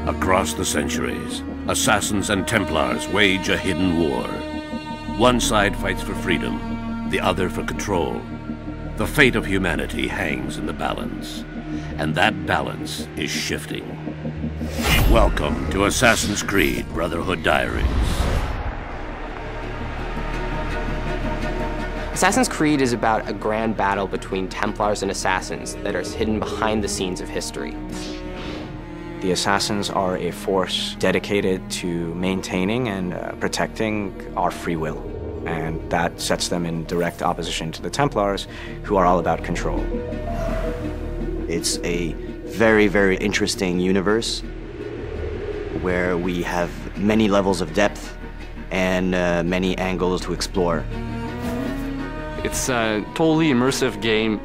Across the centuries, assassins and Templars wage a hidden war. One side fights for freedom, the other for control. The fate of humanity hangs in the balance, and that balance is shifting. Welcome to Assassin's Creed Brotherhood Diaries. Assassin's Creed is about a grand battle between Templars and Assassins that is hidden behind the scenes of history. The Assassins are a force dedicated to maintaining and protecting our free will. And that sets them in direct opposition to the Templars, who are all about control. It's a very, very interesting universe where we have many levels of depth and many angles to explore. It's a totally immersive game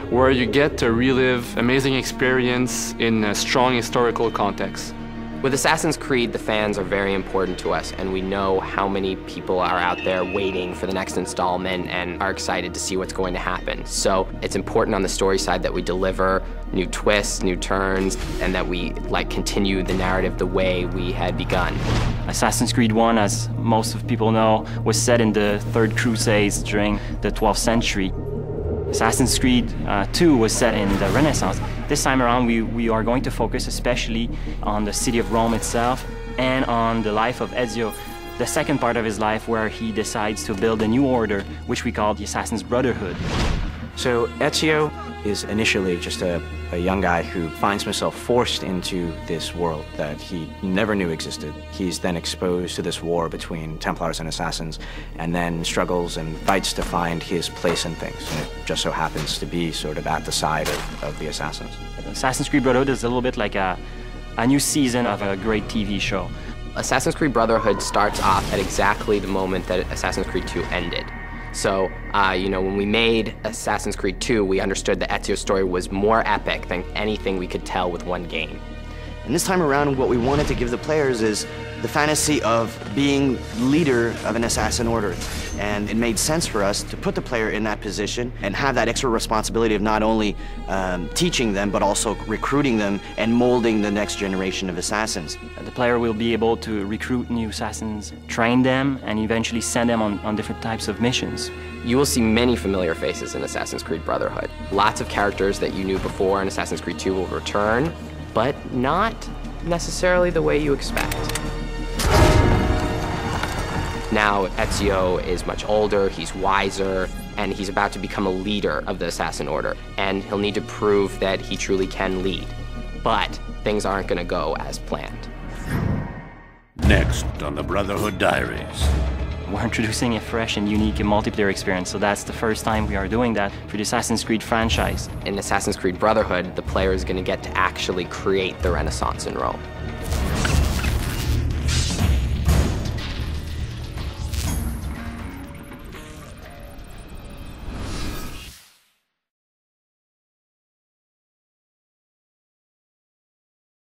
where you get to relive amazing experience in a strong historical context. With Assassin's Creed, the fans are very important to us, and we know how many people are out there waiting for the next installment and are excited to see what's going to happen. So it's important on the story side that we deliver new twists, new turns, and that we continue the narrative the way we had begun. Assassin's Creed 1, as most of people know, was set in the Third Crusades during the 12th century. Assassin's Creed 2 was set in the Renaissance. This time around, we are going to focus especially on the city of Rome itself and on the life of Ezio, the second part of his life where he decides to build a new order, which we call the Assassin's Brotherhood. So Ezio is initially just a young guy who finds himself forced into this world that he never knew existed. He's then exposed to this war between Templars and Assassins, and then struggles and fights to find his place in things. And it just so happens to be sort of at the side of the Assassins. Assassin's Creed Brotherhood is a little bit like a new season of a great TV show. Assassin's Creed Brotherhood starts off at exactly the moment that Assassin's Creed 2 ended. So, when we made Assassin's Creed 2, we understood that Ezio's story was more epic than anything we could tell with one game. And this time around, what we wanted to give the players is the fantasy of being leader of an assassin order. And it made sense for us to put the player in that position and have that extra responsibility of not only teaching them, but also recruiting them and molding the next generation of assassins. The player will be able to recruit new assassins, train them, and eventually send them on different types of missions. You will see many familiar faces in Assassin's Creed Brotherhood. Lots of characters that you knew before in Assassin's Creed 2 will return, but not necessarily the way you expect. Now, Ezio is much older, he's wiser, and he's about to become a leader of the Assassin Order, and he'll need to prove that he truly can lead. But things aren't going to go as planned. Next on the Brotherhood Diaries. We're introducing a fresh and unique multiplayer experience, so that's the first time we are doing that for the Assassin's Creed franchise. In Assassin's Creed Brotherhood, the player is going to get to actually create the Renaissance in Rome.